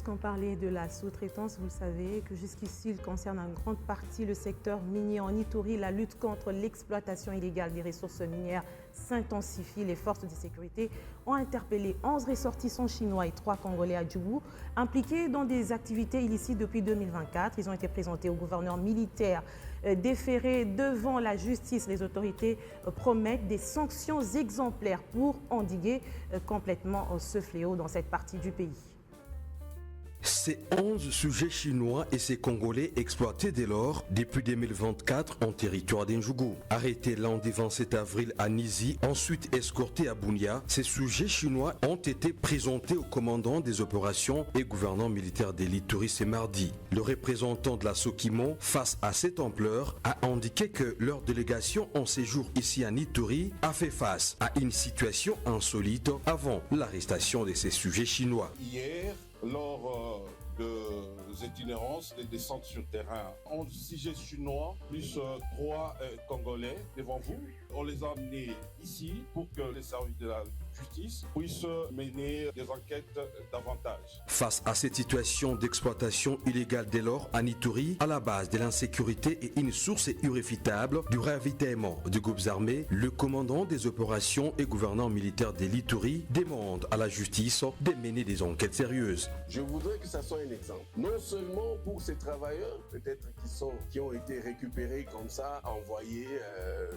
puisqu'on parlait de la sous-traitance, vous le savez, que jusqu'ici, il concerne en grande partie le secteur minier en Ituri. La lutte contre l'exploitation illégale des ressources minières s'intensifie. Les forces de sécurité ont interpellé 11 ressortissants chinois et 3 Congolais à Djougou, impliqués dans des activités illicites depuis 2024. Ils ont été présentés au gouverneur militaire, déférés devant la justice. Les autorités promettent des sanctions exemplaires pour endiguer complètement ce fléau dans cette partie du pays. Ces 11 sujets chinois et ces Congolais exploités dès lors, depuis 2024, en territoire d'Ndjougou. Arrêtés lundi 27 avril à Nizi, ensuite escortés à Bunia, ces sujets chinois ont été présentés au commandant des opérations et gouverneur militaire de l'Ituri ce mardi. Le représentant de la Sokimo, face à cette ampleur, a indiqué que leur délégation en séjour ici à Ituri a fait face à une situation insolite avant l'arrestation de ces sujets chinois. Hier, lors des itinérances, des descentes sur terrain, 11 sujets chinois plus 3 Congolais devant vous. On les a amenés ici pour que les services de la justice puissent mener des enquêtes davantage. Face à cette situation d'exploitation illégale de l'or en Ituri, à la base de l'insécurité et une source irréfutable du ravitaillement des groupes armés, le commandant des opérations et gouverneur militaire de l'Ituri demande à la justice de mener des enquêtes sérieuses. Je voudrais que ça soit un exemple. Non seulement pour ces travailleurs, peut-être qui ont été récupérés comme ça, envoyés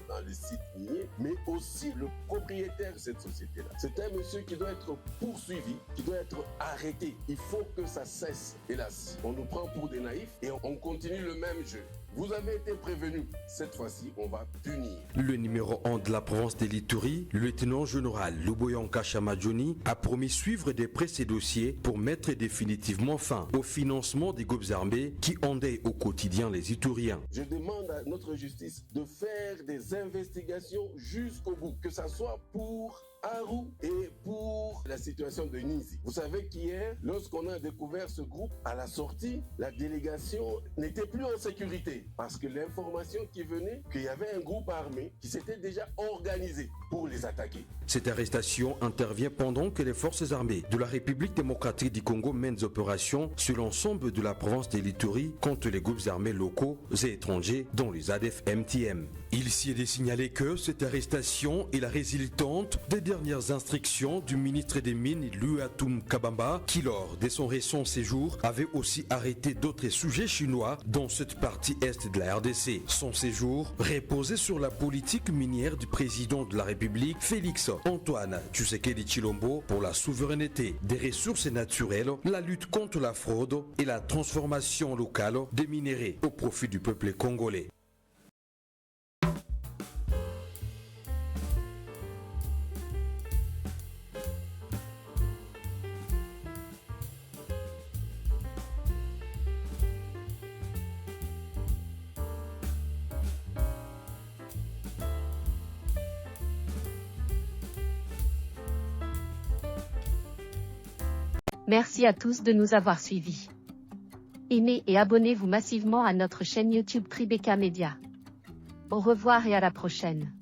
dans les sites miniers, mais aussi le propriétaire de cette société-là. C'est un monsieur qui doit être poursuivi, qui doit être arrêté. Il faut que ça cesse. Hélas, on nous prend pour des naïfs et on continue le même jeu. Vous avez été prévenus. Cette fois-ci, on va punir. Le numéro 1 de la province de l'Ituri, le lieutenant-général Luboyanka Chamadjoni, a promis suivre de près ces dossiers pour mettre définitivement fin au financement des groupes armés qui endeuillent au quotidien les Ituriens. Je demande à notre justice de faire des investigations jusqu'au bout, que ça soit pour Aru et pour la situation de Nizi. Vous savez qu'hier, lorsqu'on a découvert ce groupe, à la sortie, la délégation n'était plus en sécurité parce que l'information qui venait, qu'il y avait un groupe armé qui s'était déjà organisé pour les attaquer. Cette arrestation intervient pendant que les forces armées de la République démocratique du Congo mènent des opérations sur l'ensemble de la province de l'Ituri contre les groupes armés locaux et étrangers dont les ADF-MTM. Il s'y est de signaler que cette arrestation est la résultante des dernières instructions du ministre des Mines Luatum Kabamba qui lors de son récent séjour avait aussi arrêté d'autres sujets chinois dans cette partie est de la RDC. Son séjour reposait sur la politique minière du président de la République Félix Antoine Tshisekedi Tshilombo pour la souveraineté des ressources naturelles, la lutte contre la fraude et la transformation locale des minéraux au profit du peuple congolais. Merci à tous de nous avoir suivis. Aimez et abonnez-vous massivement à notre chaîne YouTube Tribeca Media. Au revoir et à la prochaine.